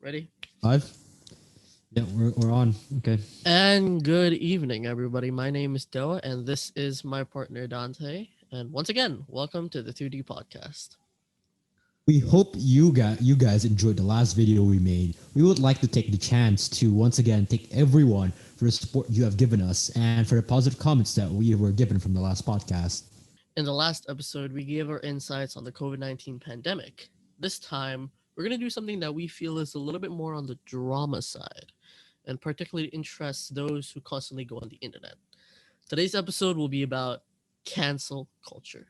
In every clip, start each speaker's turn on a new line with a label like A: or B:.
A: Ready?
B: Live? Yeah, we're on. Okay.
A: And good evening, everybody. My name is Dewo, and this is my partner Dante. And once again, welcome to the 2D podcast.
B: We hope you guys enjoyed the last video we made. We would like to take the chance to once again thank everyone for the support you have given us and for the positive comments that we were given from the last podcast.
A: In the last episode, we gave our insights on the COVID-19 pandemic. This time, we're going to do something that we feel is a little bit more on the drama side, and particularly interests those who constantly go on the internet. Today's episode will be about cancel culture.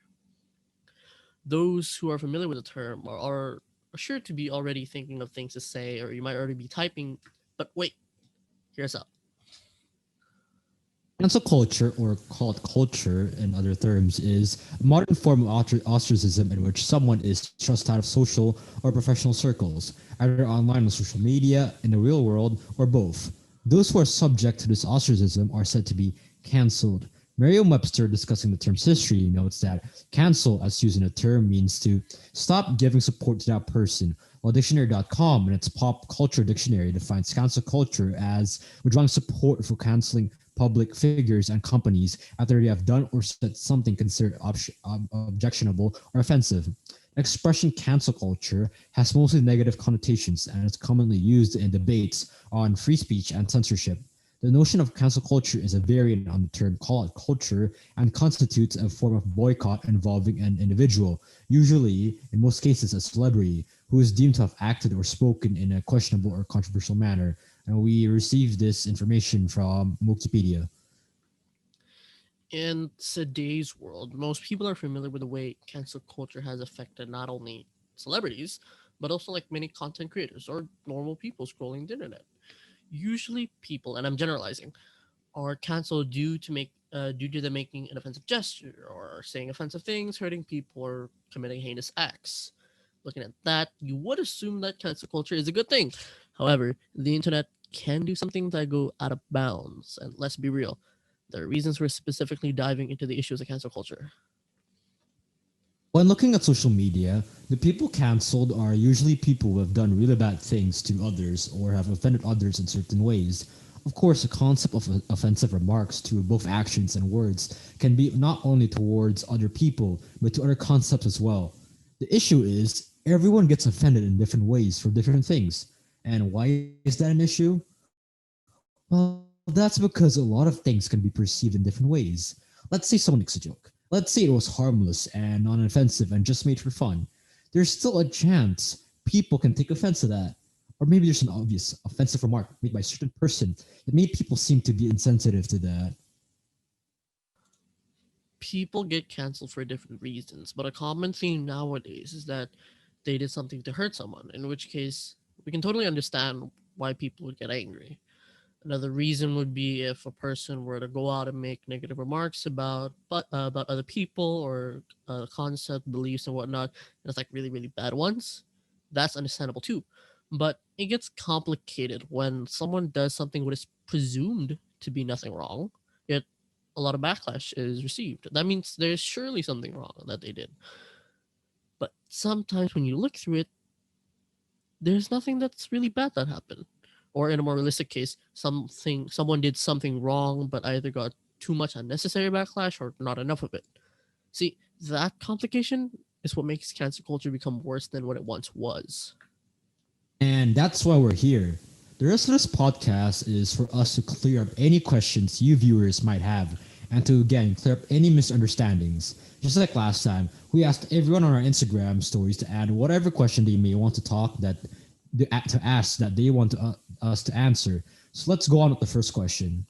A: Those who are familiar with the term are sure to be already thinking of things to say, or you might already be typing, but wait, here's up.
B: Cancel culture, or called culture in other terms, is a modern form of ostracism in which someone is thrust out of social or professional circles, either online on social media, in the real world, or both. Those who are subject to this ostracism are said to be canceled. Merriam-Webster, discussing the term's history, notes that cancel, as used in the term, means to stop giving support to that person, while dictionary.com, in its pop culture dictionary, defines cancel culture as withdrawing support for canceling public figures and companies after they have done or said something considered objectionable or offensive. The expression cancel culture has mostly negative connotations and is commonly used in debates on free speech and censorship. The notion of cancel culture is a variant on the term call it culture and constitutes a form of boycott involving an individual, usually, in most cases, a celebrity, who is deemed to have acted or spoken in a questionable or controversial manner. And we received this information from Wikipedia.
A: In today's world, most people are familiar with the way cancel culture has affected not only celebrities, but also like many content creators or normal people scrolling the internet. Usually, people, and I'm generalizing, are canceled due to them making an offensive gesture or saying offensive things, hurting people, or committing heinous acts. Looking at that, you would assume that cancel culture is a good thing. However, the internet can do something that go out of bounds, and let's be real. There are reasons we're specifically diving into the issues of cancel culture.
B: When looking at social media, the people canceled are usually people who have done really bad things to others or have offended others in certain ways. Of course, the concept of offensive remarks to both actions and words can be not only towards other people, but to other concepts as well. The issue is everyone gets offended in different ways for different things. And why is that an issue? Well, that's because a lot of things can be perceived in different ways. Let's say someone makes a joke. Let's say it was harmless and non-offensive and just made for fun. There's still a chance people can take offense to that. Or maybe there's an obvious offensive remark made by a certain person that made people seem to be insensitive to that.
A: People get canceled for different reasons, but a common theme nowadays is that they did something to hurt someone, in which case we can totally understand why people would get angry. Another reason would be if a person were to go out and make negative remarks about other people or concept, beliefs, and whatnot, and it's like really really bad ones. That's understandable too, but it gets complicated when someone does something what is presumed to be nothing wrong, yet a lot of backlash is received. That means there's surely something wrong that they did. But sometimes when you look through it, there's nothing that's really bad that happened. Or in a more realistic case, someone did something wrong but either got too much unnecessary backlash or not enough of it. See, that complication is what makes cancel culture become worse than what it once was.
B: And that's why we're here. The rest of this podcast is for us to clear up any questions you viewers might have and to again clear up any misunderstandings. Just like last time, we asked everyone on our Instagram stories to add whatever question they may want to to ask that they want us to answer. So let's go on with the first question.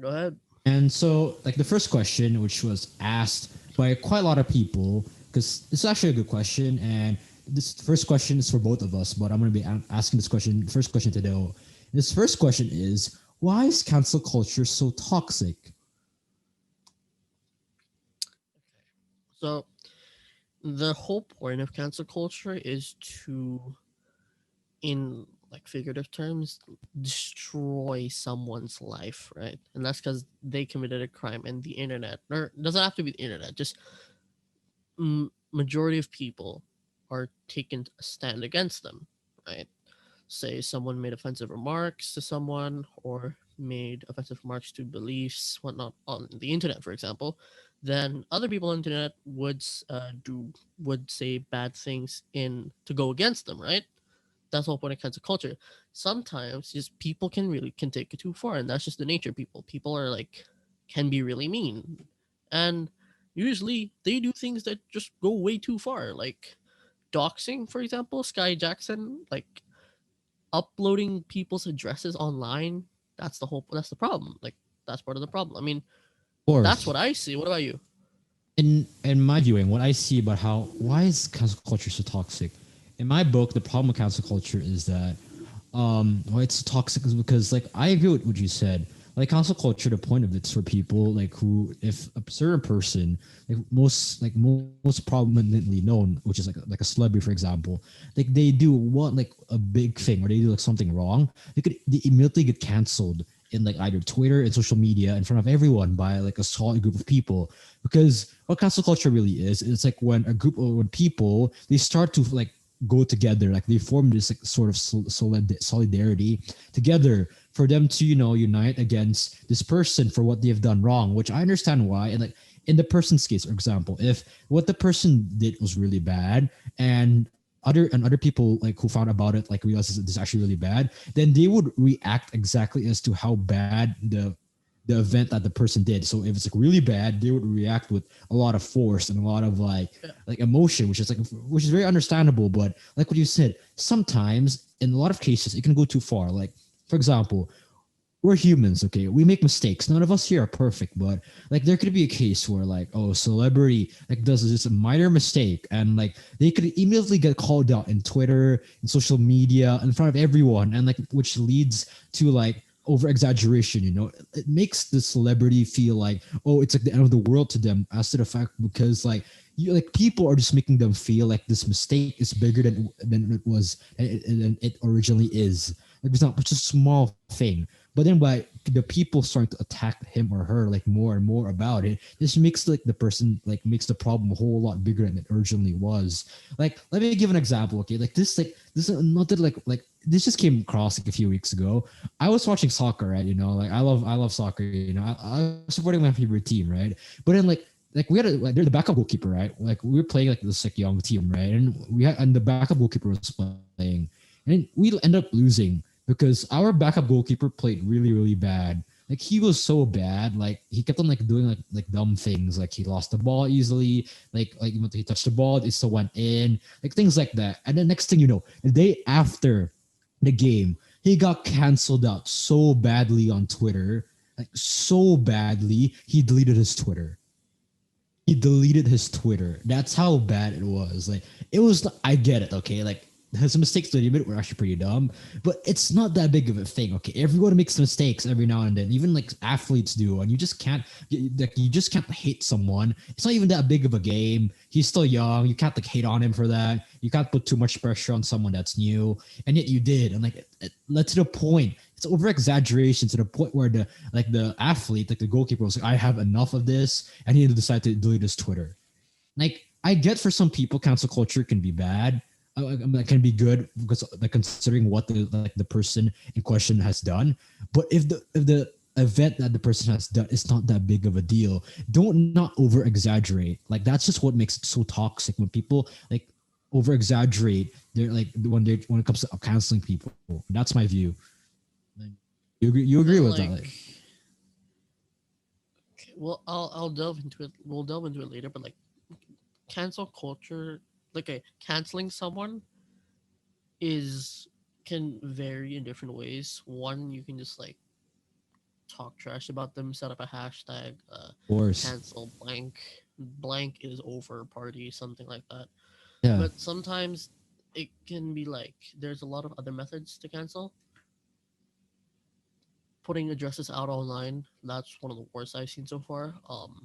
A: Go ahead.
B: And so, like the first question, which was asked by quite a lot of people, because this is actually a good question, and this first question is for both of us, but I'm going to be asking this question, first question to Deo. This first question is, why is cancel culture so toxic?
A: So the whole point of cancel culture is to, in like figurative terms, destroy someone's life, right? And that's because they committed a crime, and the internet, or it doesn't have to be the internet, just majority of people are taking a stand against them, right? Say someone made offensive remarks to someone or made offensive remarks to beliefs, whatnot on the internet, for example, then other people on the internet would say bad things in to go against them, right? That's the whole point of cancel culture. Sometimes just people can take it too far, and that's just the nature of people. People are like can be really mean, and usually they do things that just go way too far, like doxing, for example. Sky Jackson, like uploading people's addresses online. That's the problem. Like that's part of the problem. I mean,
B: Of
A: that's
B: course.
A: what I see. What about you?
B: In my viewing, what I see about how why is cancel culture so toxic? In my book, the problem with cancel culture is that why it's so toxic is because like I agree with what you said. Like cancel culture, the point of it's for people like who, if a certain person, most prominently known, which is like a celebrity, for example, like they do one like a big thing or they do like something wrong, they immediately get canceled in like either Twitter and social media in front of everyone by like a solid group of people. Because what cancel culture really is, it's like when a group of when people they start to like go together, like they form this like sort of solidarity together for them to unite against this person for what they have done wrong. Which I understand why, and like in the person's case, for example, if what the person did was really bad and other people like who found about it like realized this is actually really bad, then they would react exactly as to how bad the event that the person did. So if it's like really bad, they would react with a lot of force and a lot of
A: Yeah,
B: like emotion, which is very understandable. But like what you said, sometimes in a lot of cases it can go too far. Like for example, we're humans, okay? We make mistakes. None of us here are perfect, but like there could be a case where like, oh, celebrity like does just a minor mistake and like they could immediately get called out in Twitter and social media in front of everyone, and like which leads to like over exaggeration. It makes the celebrity feel like, oh, it's like the end of the world to them, as to the fact because like you like people are just making them feel like this mistake is bigger than it was and it originally is. Like it's not just a small thing. But then by the people starting to attack him or her like more and more about it, this makes like the person like makes the problem a whole lot bigger than it originally was. Like let me give an example, okay? Like this is not that like this just came across like a few weeks ago. I was watching soccer, right? Like I love soccer. I was supporting my favorite team, right? But then like we had like they're the backup goalkeeper, right? Like we were playing like this like young team, right? And the backup goalkeeper was playing, and we ended up losing because our backup goalkeeper played really really bad. Like he was so bad, like he kept on like doing like dumb things, like he lost the ball easily, like he touched the ball, it still went in, like things like that. And the next thing you know, the day after the game, he got canceled out so badly on Twitter, like so badly, he deleted his Twitter. That's how bad it was. Like it was. I get it. Okay, like his mistakes to admit were actually pretty dumb, but it's not that big of a thing. Okay, everyone makes mistakes every now and then. Even like athletes do, and you just can't like you just can't hate someone. It's not even that big of a game. He's still young. You can't like hate on him for that. You can't put too much pressure on someone that's new, and yet you did. And like it led to the point. It's over exaggeration to the point where the athlete, like the goalkeeper, was like, "I have enough of this," and he decided to delete his Twitter. Like I get for some people, cancel culture can be bad. That can be good because like considering what the person in question has done. But if the event that the person has done is not that big of a deal, don't not over exaggerate. Like that's just what makes it so toxic when people like over exaggerate. They're like when it comes to canceling people. That's my view. Like, you agree
A: and
B: with that?
A: like, okay, well, I'll delve into it. We'll delve into it later. But like, cancel culture, like, canceling someone is can vary in different ways. One, you can just like talk trash about them, set up a hashtag,
B: Of course.
A: cancel blank is over party, something like that.
B: Yeah.
A: But sometimes it can be like there's a lot of other methods to cancel. Putting addresses out online, that's one of the worst I've seen so far.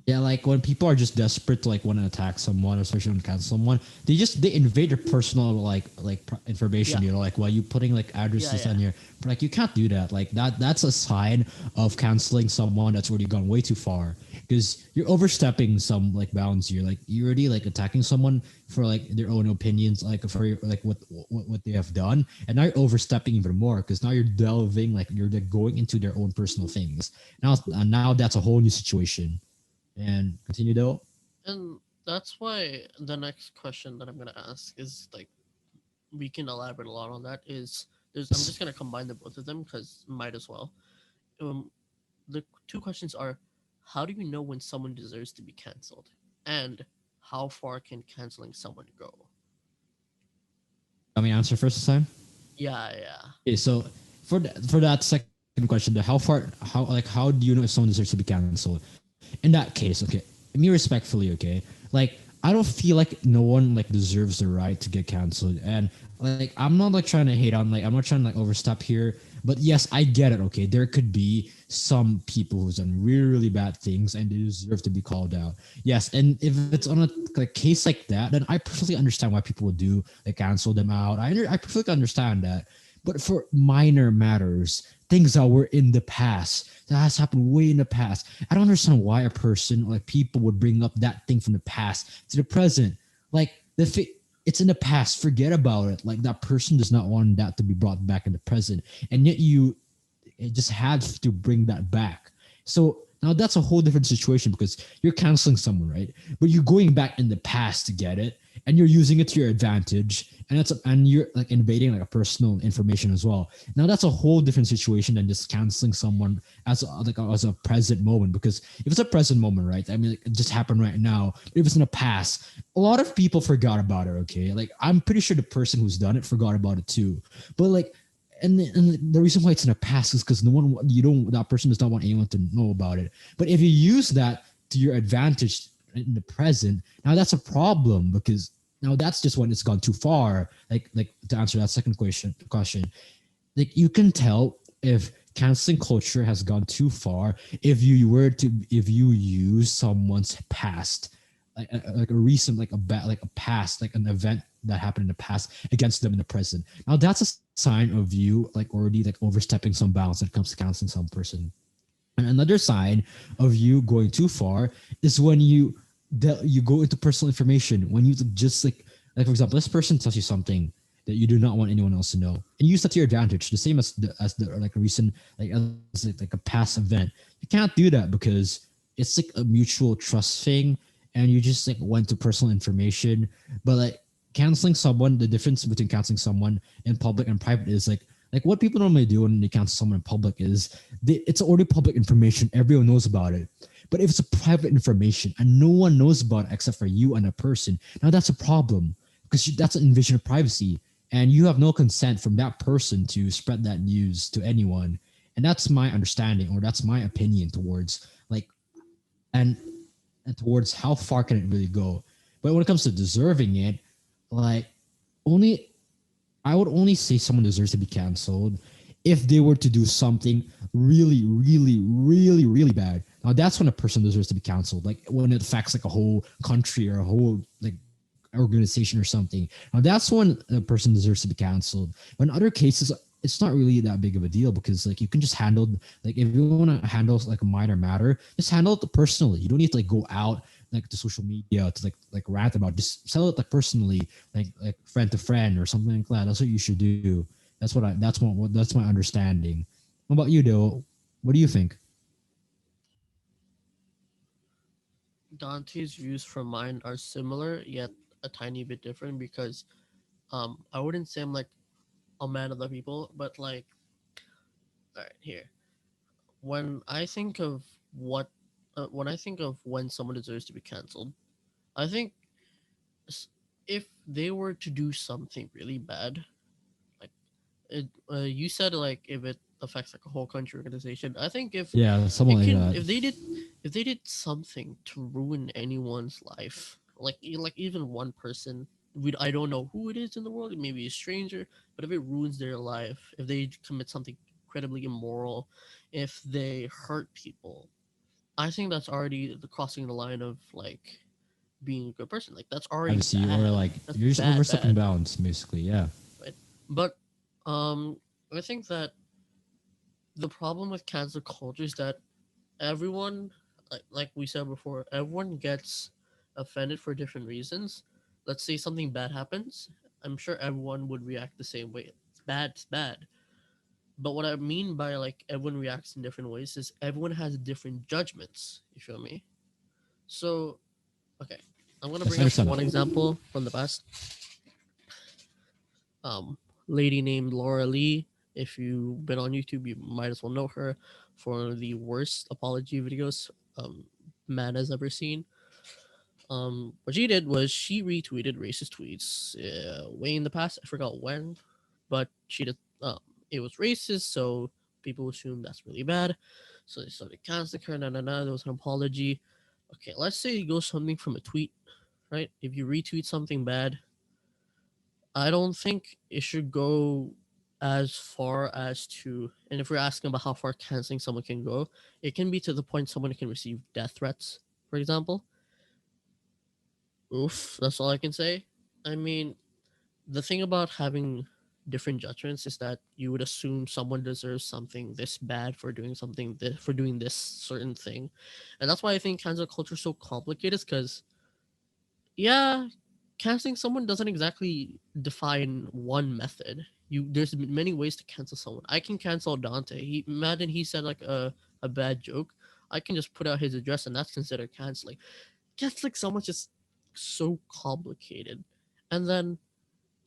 B: Yeah, like when people are just desperate to like want to attack someone, or especially want to cancel someone, they invade your personal information.
A: Yeah,
B: Like while you putting like
A: yeah,
B: addresses
A: yeah.
B: on your, but like you can't do that. Like that's a sign of canceling someone that's already gone way too far. because you're overstepping some like bounds. You're already like attacking someone for like their own opinions, like for like what they have done, and now you're overstepping even more because now you're delving, like you're like going into their own personal things. Now that's a whole new situation. And continue though.
A: And that's why the next question that I'm gonna ask is like we can elaborate a lot on that. Is there's I'm just gonna combine the both of them because might as well. Um, the two questions are, how do you know when someone deserves to be canceled, and how far can canceling someone go?
B: Let me answer first this time.
A: Yeah, yeah.
B: Okay, so for that second question, the how do you know if someone deserves to be canceled? In that case, okay, me respectfully, okay, like I don't feel like no one like deserves the right to get canceled, and like I'm not like trying to hate on, like I'm not trying to like overstep here, but yes, I get it. Okay, there could be some people who's done really really bad things and they deserve to be called out. Yes, and if it's on a like case like that, then I perfectly understand why people would do like cancel them out. I perfectly understand that. But for minor matters, things that were in the past, that has happened way in the past, I don't understand why a person, like people, would bring up that thing from the past to the present. Like it's in the past. Forget about it. Like that person does not want that to be brought back in the present, and yet you it just had to bring that back. So now that's a whole different situation because you're canceling someone, right? But you're going back in the past to get it, and you're using it to your advantage, and you're like invading like a personal information as well. Now that's a whole different situation than just canceling someone as a present moment. Because if it's a present moment, right? I mean, like, it just happened right now. If it's in the past, a lot of people forgot about it. Okay, like I'm pretty sure the person who's done it forgot about it too. But like and the reason why it's in the past is because no one you don't that person does not want anyone to know about it. But if you use that to your advantage in the present, now that's a problem because now that's just when it's gone too far. Like to answer that second question, like you can tell if canceling culture has gone too far if you use someone's past like a recent like a past like an event that happened in the past against them in the present. Now that's a sign of you like already like overstepping some bounds when it comes to canceling some person. And another sign of you going too far is when you go into personal information when you just like for example, this person tells you something that you do not want anyone else to know, and use that to your advantage. The same as the like a recent as like a past event. You can't do that because it's like a mutual trust thing, and you just like went to personal information. But like canceling someone, the difference between canceling someone in public and private is like what people normally do when they cancel someone in public is it's already public information. Everyone knows about it. But if it's a private information and no one knows about it except for you and a person, now that's a problem because that's an invasion of privacy, and you have no consent from that person to spread that news to anyone. And that's my understanding, or that's my opinion towards like and and towards how far can it really go. But when it comes to deserving it, like only I would only say someone deserves to be canceled if they were to do something really, really, really, really bad. Now that's when a person deserves to be canceled. Like when it affects like a whole country or a whole like organization or something. Now that's when a person deserves to be canceled. But in other cases, it's not really that big of a deal because like you can just handle like if you want to handle like a minor matter, just handle it personally. You don't need to like go out like to social media to like rant about. Just sell it like personally, like friend to friend or something like that. That's what you should do. That's my understanding. What about you, though? What do you think?
A: Dante's views from mine are similar yet a tiny bit different because I wouldn't say I'm like a man of the people, but like all right here when I think of what when I think of when someone deserves to be canceled, I think s- if they were to do something really bad, like you said, like if it affects like a whole country organization, I think if
B: Yeah, someone
A: it
B: like
A: can
B: that.
A: if they did something to ruin anyone's life, like like even one person, I don't know who it is in the world, it may be a stranger, but if it ruins their life, if they commit something incredibly immoral, if they hurt people, I think that's already crossing the line of like being a good person. Like that's already
B: Privacy or
A: bad.
B: like
A: That's
B: you're just
A: bad,
B: overstepping
A: bad,
B: bounds, basically. Yeah.
A: right? But um, I think that the problem with cancel culture is that everyone, like we said before, everyone gets offended for different reasons. Let's say something bad happens. I'm sure everyone would react the same way. It's bad, it's bad. But what I mean by like everyone reacts in different ways is everyone has different judgments. You feel me? So, okay, I'm gonna
B: Yes,
A: bring
B: I
A: up
B: understand
A: one
B: that.
A: example from the past. Um, Lady named Laura Lee. If you've been on YouTube, you might as well know her for the worst apology videos man has ever seen. What she did was she retweeted racist tweets way in the past. I forgot when, but she did. It was racist, so people assumed that's really bad. So they started canceling her. Na na na. There was an apology. Okay, let's say it goes something from a tweet, right? If you retweet something bad, I don't think it should go as far as to. And if we're asking about how far canceling someone can go, it can be to the point someone can receive death threats, for example. Oof, that's all I can say. I mean, the thing about having different judgments is that you would assume someone deserves something this bad for doing something for doing this certain thing, and that's why I think cancel culture is so complicated. Because yeah, canceling someone doesn't exactly define one method. There's many ways to cancel someone. I can cancel Dante. Imagine he said like a bad joke. I can just put out his address and that's considered canceling. Canceling someone just so complicated, and then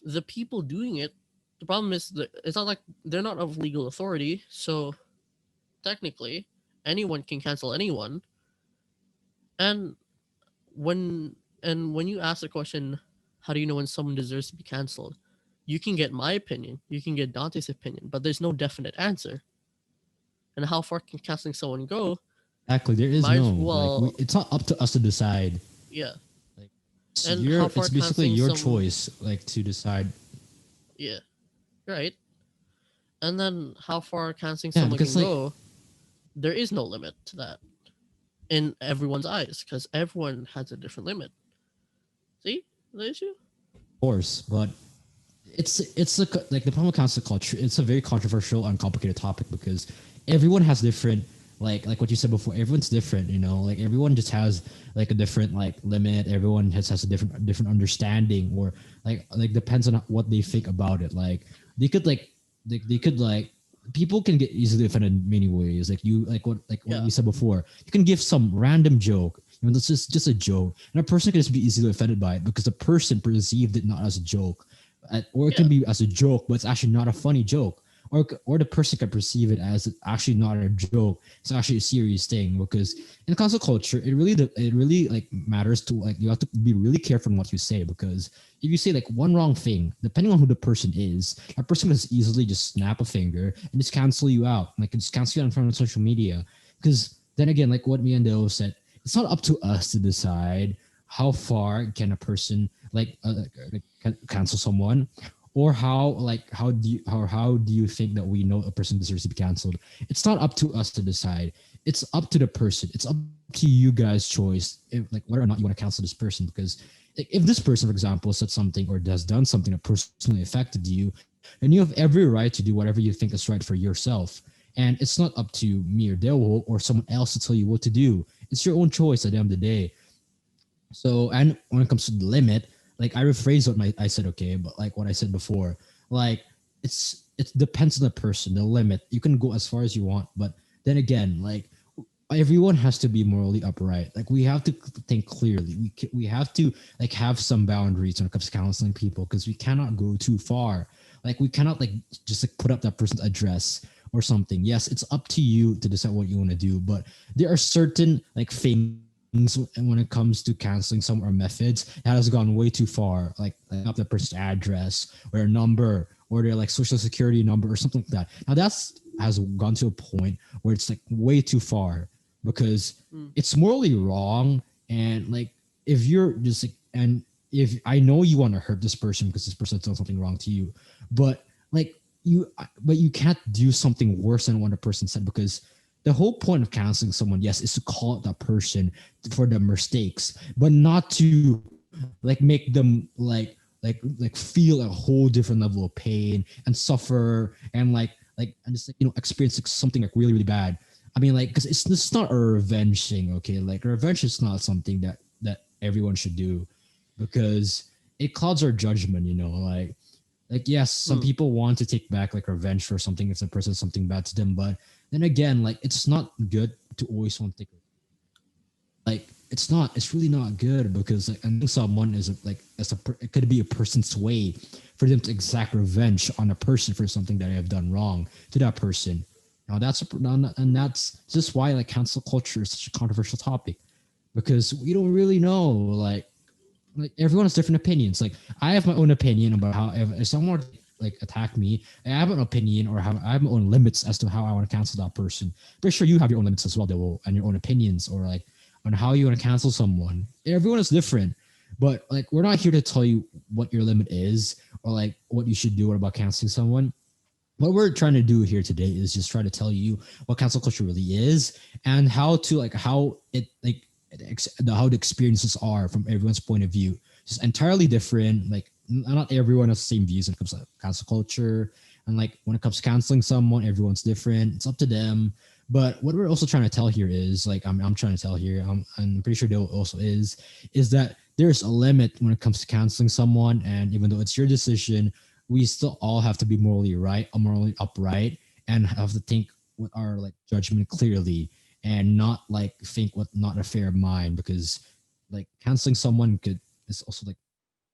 A: the people doing it, the problem is that it's not like they're not of legal authority, so technically anyone can cancel anyone. And when when you ask the question, how do you know when someone deserves to be canceled? You can get my opinion, you can get Dante's opinion, but there's no definite answer. And how far can canceling someone go?
B: Exactly. There is
A: Might as
B: no like we.
A: well,
B: It's not up to us to decide.
A: yeah.
B: Like it's
A: And how
B: your.
A: far
B: It's basically
A: canceling
B: your
A: some,
B: choice. Like to decide.
A: yeah, right. And then how far canceling
B: Yeah,
A: someone
B: because
A: can
B: like
A: go, there is no limit to that in everyone's eyes because everyone has a different limit. See the issue?
B: of course, but like the problem with cancel culture. It's a very controversial and complicated topic because everyone has different like what you said before. Everyone's different, you know. Like everyone just has like a different like limit. Everyone has a different understanding or like depends on what they think about it. Like they could they could like people can get easily offended in many ways. Like what
A: Yeah,
B: we said before. You can give some random joke. You know, this is just a joke, and a person can just be easily offended by it because the person perceived it not as a joke or it
A: yeah,
B: can be as a joke, but it's actually not a funny joke. Or the person can perceive it as actually not a joke. It's actually a serious thing because in cancel culture, it really like matters to like you have to be really careful in what you say because if you say like one wrong thing, depending on who the person is, that person can just easily just snap a finger and just cancel you out, like just cancel you out in front of social media. Because then again, like what me and Deo said, it's not up to us to decide how far can a person cancel someone or how do you think that we know a person deserves to be canceled. It's not up to us to decide. It's up to the person. It's up to you guys choice if like whether or not you want to cancel this person because if this person for example said something or has done something that personally affected you, then you have every right to do whatever you think is right for yourself. And it's not up to me or Dewo or someone else to tell you what to do. It's your own choice at the end of the day. So, and when it comes to the limit, like I rephrase what I said, okay, but like what I said before, like it depends on the person, the limit. You can go as far as you want, but then again, like everyone has to be morally upright. Like we have to think clearly. We have to like have some boundaries when it comes to counseling people because we cannot go too far. Like we cannot like just like put up that person's address or something. Yes, it's up to you to decide what you want to do, but there are certain like things when it comes to canceling some or methods that has gone way too far. Like up that person's address or a number or their like social security number or something like that. Now that's has gone to a point where it's like way too far because
A: mm,
B: it's morally wrong and like if you're just like and if I know you want to hurt this person because this person's done something wrong to you, but like but you can't do something worse than what a person said because the whole point of canceling someone, yes, is to call out that person for their mistakes, but not to like make them like feel a whole different level of pain and suffer and like and just like experience like, something like really really bad. I mean, like, because it's not a revenge thing, okay? Like, revenge is not something that everyone should do, because it clouds our judgment. Like yes, some
A: Hmm.
B: people want to take back like revenge for something if the person does something bad to them, but then again, like it's not good to always want to take, like it's not, it's really not good, because like I think someone is like it could be a person's way for them to exact revenge on a person for something that they have done wrong to that person. Now and that's just why like cancel culture is such a controversial topic, because we don't really know, like everyone has different opinions. Like I have my own opinion about how, if someone were to, like attack me, I have an opinion, or I have my own limits as to how I want to cancel that person. Pretty sure you have your own limits as well, Dewo, and your own opinions, or like on how you want to cancel someone. Everyone is different, but like we're not here to tell you what your limit is, or like what you should do about canceling someone. What we're trying to do here today is just try to tell you what cancel culture really is, and how to like how it like how the experiences are from everyone's point of view. It's entirely different. Like not everyone has the same views when it comes to cancel culture, and like when it comes to canceling someone, everyone's different. It's up to them. But what we're also trying to tell here is like I'm trying to tell here. I'm pretty sure Dale also is that there's a limit when it comes to canceling someone, and even though it's your decision, we still all have to be morally right, morally upright, and have to think with our like judgment clearly, and not like think with not a fair mind, because like canceling someone could is also like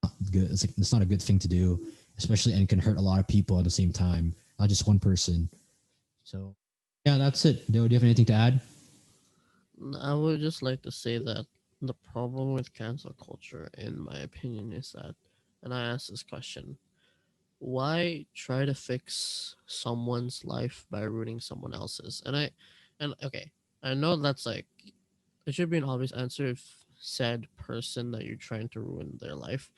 B: not good. It's like it's not a good thing to do, especially, and can hurt a lot of people at the same time, not just one person. So yeah, that's it. Do you have anything to add?
A: I would just like to say that the problem with cancel culture, in my opinion, is that, and I asked this question: why try to fix someone's life by ruining someone else's? And okay, I know that's like, it should be an obvious answer if said person that you're trying to ruin their life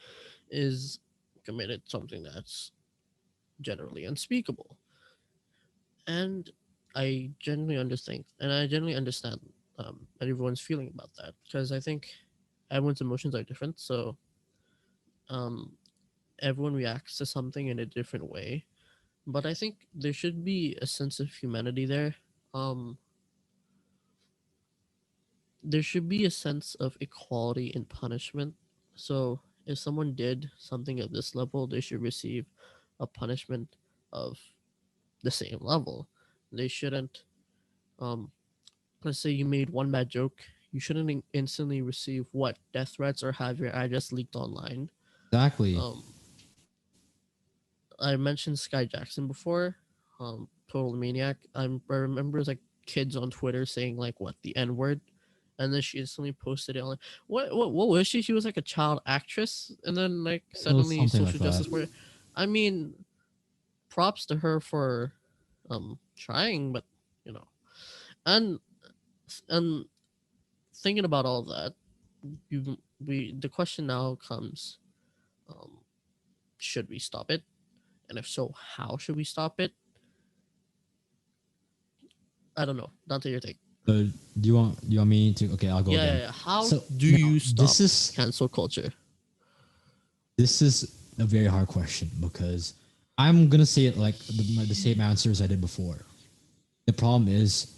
A: is committed something that's generally unspeakable. And I genuinely understand everyone's feeling about that, because I think everyone's emotions are different. So um, everyone reacts to something in a different way. But I think there should be a sense of humanity there. Um, there should be a sense of equality in punishment. So if someone did something at this level, they should receive a punishment of the same level. They shouldn't, um, let's say you made one bad joke, you shouldn't instantly receive what, death threats, or have your address leaked online.
B: Exactly.
A: Um, I mentioned Sky Jackson before. Total maniac. I remember like kids on Twitter saying like what, the N word, and then she instantly posted it on like, what was she? She was like a child actress, and then like
B: It was
A: suddenly
B: something like
A: social
B: that.
A: justice warrior. I mean, props to her for trying, but you know, and and thinking about all that, we the question now comes: um, should we stop it? And if so, how should we stop it? I don't know. Dante, your take.
B: Do you want me to? Okay, I'll go
A: Yeah, yeah,
B: again.
A: yeah. How
B: So
A: do
B: now
A: you stop cancel culture?
B: this is a very hard question, because I'm gonna say it like the same answer as I did before. The problem is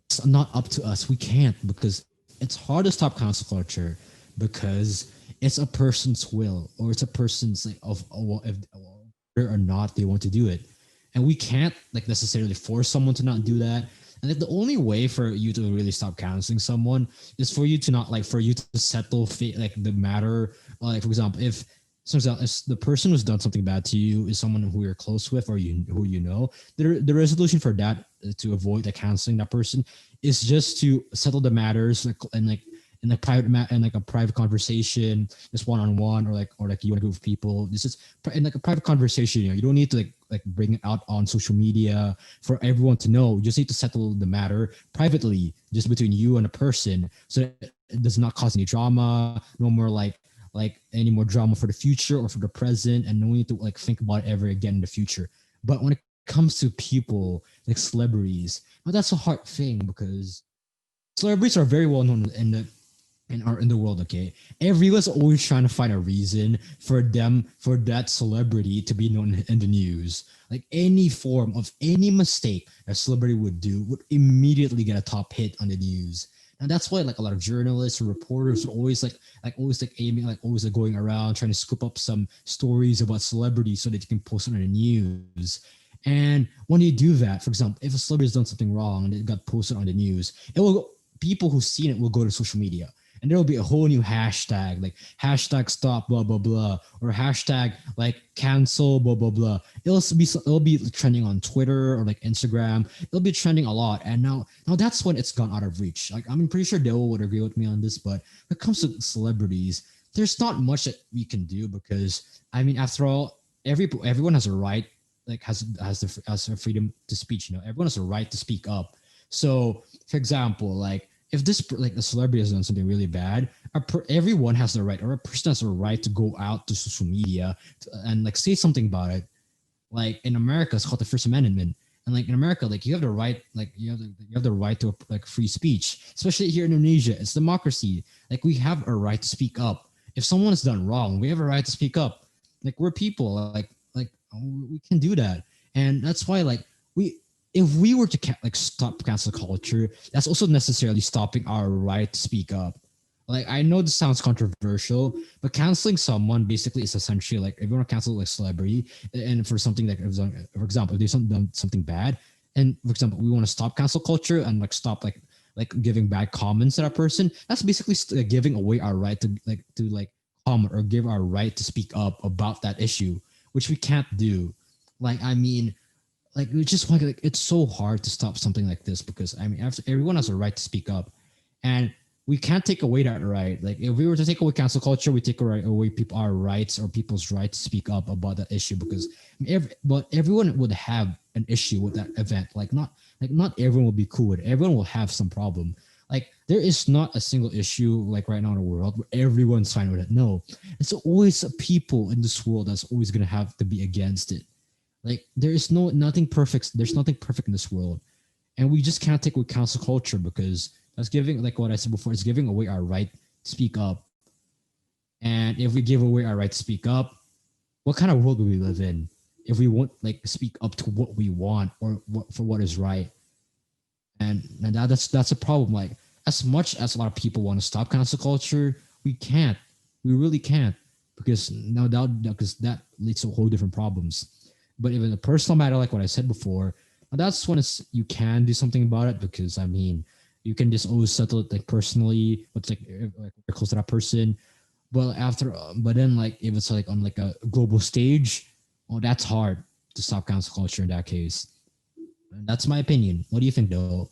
B: it's not up to us. We can't, because it's hard to stop cancel culture, because it's a person's will, or it's a person's like of if whether or not they want to do it, and we can't like necessarily force someone to not do that. And like the only way for you to really stop canceling someone is for you to not like for you to settle like the matter. Like for example, if the person who's done something bad to you is someone who you're close with, or you who you know, the resolution for that, to avoid like canceling that person, is just to settle the matters, like, and like in like and like a private conversation, just one on one, or like you want to group of people. This is in like a private conversation. You don't need to like bring it out on social media for everyone to know. You just need to settle the matter privately, just between you and a person, so that it does not cause any drama. No more like any more drama for the future or for the present, and no need to like think about it ever again in the future. But when it comes to people like celebrities, well, that's a hard thing, because celebrities are very well known in the in the world, okay, everyone's always trying to find a reason for that celebrity to be known in the news. Like any form of any mistake a celebrity would do would immediately get a top hit on the news. And that's why like a lot of journalists or reporters are always like aiming like always like going around trying to scoop up some stories about celebrities so that you can post it on the news. And when you do that, for example, if a celebrity has done something wrong and it got posted on the news, it will people who've seen it will go to social media and there will be a whole new hashtag like hashtag stop blah blah blah or hashtag like cancel blah blah blah. It'll be trending on Twitter or like Instagram. It'll be trending a lot, and now that's when it's gone out of reach. Like I'm pretty sure Dewo would agree with me on this, but when it comes to celebrities, there's not much that we can do because I mean, after all, everyone has a right like has the freedom to speech. You know, everyone has a right to speak up. So, for example, like if this like a celebrity has done something really bad, everyone has the right, or a person has the right to go out to social media and like say something about it. Like in America, it's called the First Amendment, and like in America, like you have the right, like you have the right to like free speech. Especially here in Indonesia, it's democracy. Like we have a right to speak up. If someone has done wrong, we have a right to speak up. Like we're people. Like we can do that, and that's why like we if we were to like stop cancel culture, that's also necessarily stopping our right to speak up. Like I know this sounds controversial, but canceling someone basically is essentially like if you want to cancel like celebrity and for something like for example, if they've done something bad, and for example, we want to stop cancel culture and like stop like giving bad comments to that person. That's basically giving away our right to like comment or give our right to speak up about that issue, which we can't do. Like I mean, like it's just like it's so hard to stop something like this because I mean after everyone has a right to speak up, and we can't take away that right. Like if we were to take away cancel culture, we take away people our rights or people's right to speak up about that issue because but everyone would have an issue with that event. Not everyone will be cool with it. Everyone will have some problem. Like there is not a single issue like right now in the world where everyone's fine with it. No, it's always people in this world that's always gonna have to be against it. Like there is nothing perfect. There's nothing perfect in this world, and we just can't take with cancel culture because that's giving like what I said before. It's giving away our right to speak up, and if we give away our right to speak up, what kind of world do we live in? If we won't like speak up to what we want or for what is right, and that's a problem. Like as much as a lot of people want to stop cancel culture, we can't. We really can't because no doubt because that leads to whole different problems. But even a personal matter, like what I said before, that's when you can do something about it because I mean you can just always settle it like personally, what's like you're close to that person. But but then like if it's like on like a global stage, oh, that's hard to stop cancel culture in that case. And that's my opinion. What do you think, though?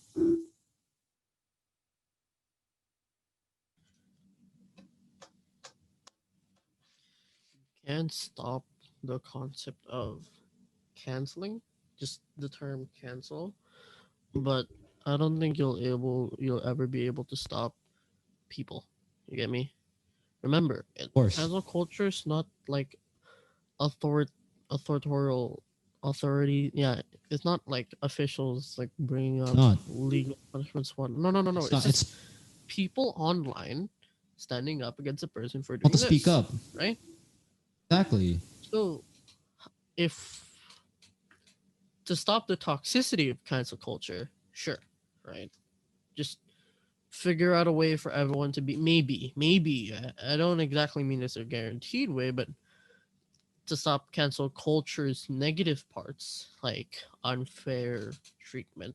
A: Can't stop the concept of canceling, just the term cancel, but I don't think you'll ever be able to stop people. You get me? Remember,
B: Of course,
A: cancel culture is not like author authoritorial authority. Yeah, it's not like officials like bringing
B: it's
A: up
B: not.
A: legal punishments. One, no, no, no, no.
B: It's
A: It's
B: not.
A: just
B: It's
A: people online standing up against a person for
B: not to
A: doing
B: speak
A: this,
B: up.
A: right?
B: Exactly.
A: So if to stop the toxicity of cancel culture, sure, right? Just figure out a way for everyone to be maybe I don't exactly mean this a guaranteed way, but to stop cancel culture's negative parts like unfair treatment.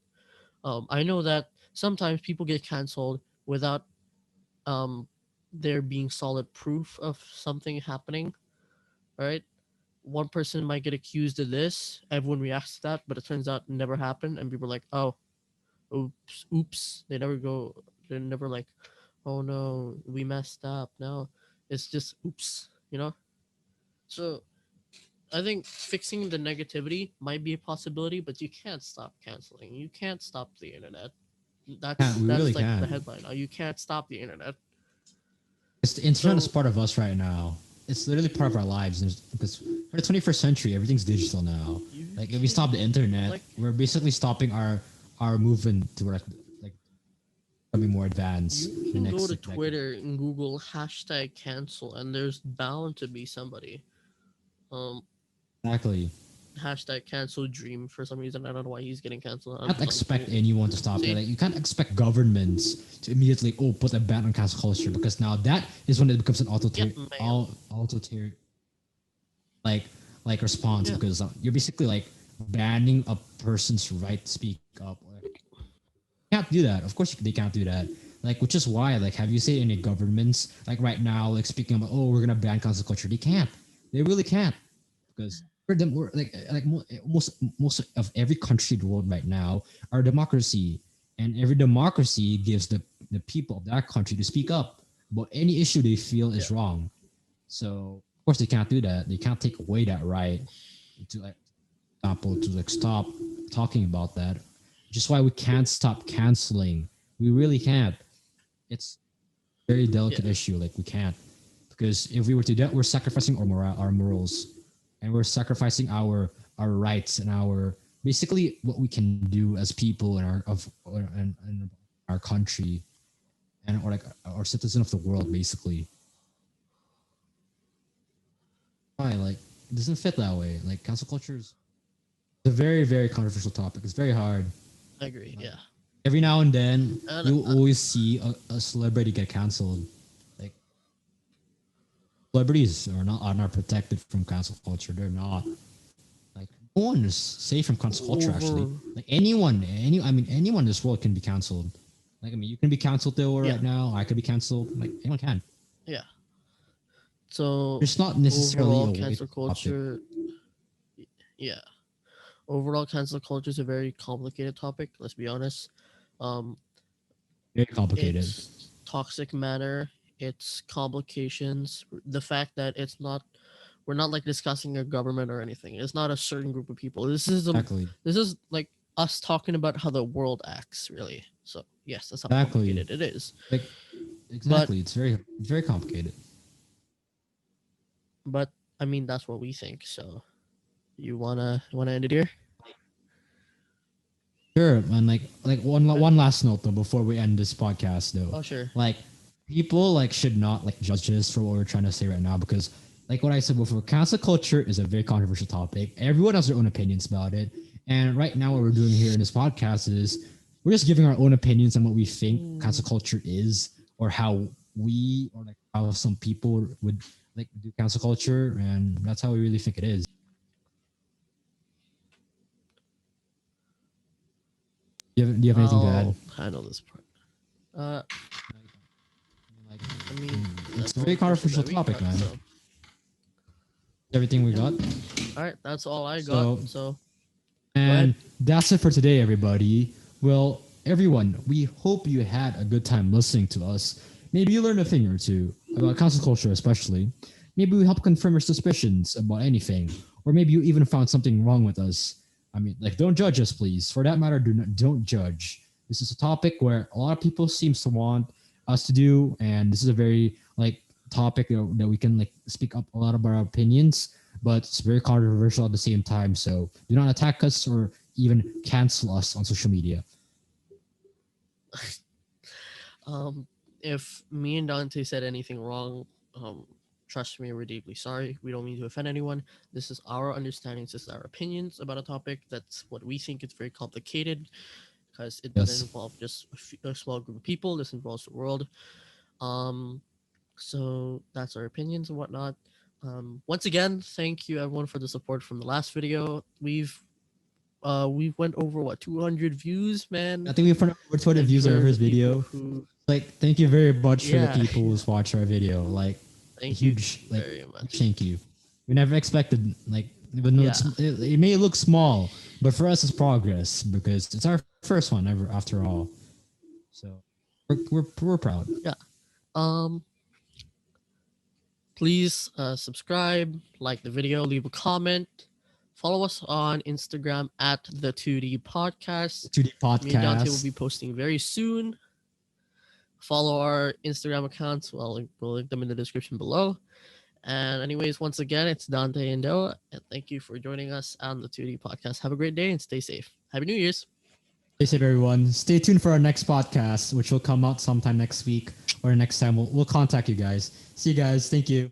A: I know that sometimes people get canceled without um there being solid proof of something happening, right? One person might get accused of this, everyone reacts to that, but it turns out it never happened, and people are like, oh, oops. They never like, oh no, we messed up. No, it's just oops, you know? So I think fixing the negativity might be a possibility, but you can't stop canceling. You can't stop the internet.
B: Can't we really
A: That's like the
B: can't?
A: headline. Now you can't stop the internet.
B: It's the internet is
A: So
B: part of us right now. It's literally part of our lives because for the 21st century, everything's digital now.
A: you
B: Like if we stop
A: can't
B: the internet,
A: like
B: we're basically stopping our movement to like becoming more advanced
A: You
B: in the
A: can go
B: next
A: to
B: like, decade.
A: Twitter and Google hashtag cancel, and there's bound to be somebody. Um,
B: Exactly.
A: hashtag cancel Dream for some reason. I don't know why he's getting canceled.
B: Can't
A: I'm
B: expect
A: kidding.
B: anyone to stop it.
A: See,
B: Like you can't expect governments to immediately put a ban on cancel culture because now that is when it becomes an
A: yeah, ma'am.
B: authoritarian like response
A: Yeah,
B: because you're basically like banning a person's right to speak up. Can't do that. Of course, they can't do that. Like, which is why, like, have you seen any governments like right now, like speaking about, oh, we're gonna ban cancel culture? They can't. They really can't because we're like most of every country in the world right now are a democracy, and every democracy gives the people of that country to speak up about any issue they feel
A: yeah,
B: is wrong. So of course they can't do that. They can't take away that right to like example to like stop talking about that. Which is why we can't stop canceling. We really can't. It's a very
A: yeah,
B: delicate issue. Like we can't because if we were to do that, we're sacrificing our morals, and we're sacrificing our rights and our basically what we can do as people in and our country and or like our citizen of the world basically. Why like it doesn't fit that way. Like cancel culture is a very controversial topic. It's very hard.
A: I agree.
B: Like
A: Yeah,
B: every now and then
A: and
B: you'll always see a celebrity get canceled. Like celebrities are not protected from cancel culture. They're not. Like no one is safe from cancel culture actually.
A: over.
B: Like anyone in this world can be canceled. Like I mean you can be canceled though
A: Yeah,
B: right now. I could be canceled. Like anyone can.
A: yeah. So
B: There's not necessarily
A: overall,
B: a way to
A: cancel
B: stop it.
A: culture. Yeah, overall, cancel culture is a very complicated topic. Let's be honest. Um,
B: Very complicated.
A: it's toxic manner. It's complications. The fact that it's not. We're not like discussing a government or anything. It's not a certain group of people.
B: Exactly.
A: This is like us talking about how the world acts, really. So yes, that's how
B: Exactly.
A: complicated it is.
B: Like
A: But
B: exactly. It's very complicated.
A: but I mean that's what we think. So you wanna end it here?
B: Sure, and like one last note though before we end this podcast though,
A: Oh sure.
B: like people like should not like judge us for what we're trying to say right now because like what I said before, cancel culture is a very controversial topic. Everyone has their own opinions about it, and right now what we're doing here in this podcast is we're just giving our own opinions on what we think
A: Mm,
B: cancel culture is, or how we or like how some people would like do cancel culture, and that's how we really think it is. Do you have anything to add?
A: I'll handle this part. Uh,
B: Like,
A: I mean
B: it's
A: that's
B: a
A: all
B: very
A: the questions
B: controversial
A: that we
B: topic,
A: got.
B: man.
A: So
B: Everything we
A: yeah.
B: got.
A: All right, that's all I got.
B: So,
A: So go ahead.
B: and that's it for today, everybody. Well, everyone, we hope you had a good time listening to us. Maybe you learned a thing or two about cancel culture, especially. Maybe we helped confirm your suspicions about anything, or maybe you even found something wrong with us. I mean, like, don't judge us, please. For that matter, don't judge. This is a topic where a lot of people seems to want us to do, and this is a very like topic that we can like speak up a lot of our opinions, but it's very controversial at the same time. So do not attack us or even cancel us on social media.
A: Um, if me and Dante said anything wrong, trust me, we're deeply sorry. We don't mean to offend anyone. This is our understandings, this is our opinions about a topic. That's what we think. It's very complicated because it doesn't
B: Yes.
A: involve just a small group of people. This involves the world. Um, so that's our opinions and whatnot. Once again, thank you everyone for the support from the last video. We went over what 200 views,
B: I
A: man.
B: think we've put over 200
A: Thank you
B: views on our
A: for the
B: first
A: people
B: video.
A: who,
B: Like, thank you very much for the
A: yeah,
B: people who's watched our video. Like, a
A: thank you
B: huge, like,
A: very much.
B: thank you. We never expected, like, even though
A: Yeah,
B: it may look small, but for us it's progress because it's our first one ever after all. So we're proud.
A: yeah. Um, please subscribe, like the video, leave a comment, follow us on Instagram at the 2D Podcast.
B: 2D
A: Me and Dante will
B: podcast.
A: be posting very soon. Follow our Instagram accounts. We'll link them in the description below. And anyways, once again, it's Dante and Dewo, and thank you for joining us on the 2D Podcast. Have a great day and stay safe. Happy New Year's.
B: Stay safe, everyone. Stay tuned for our next podcast, which will come out sometime next week or next time. We'll contact you guys. See you guys. Thank you.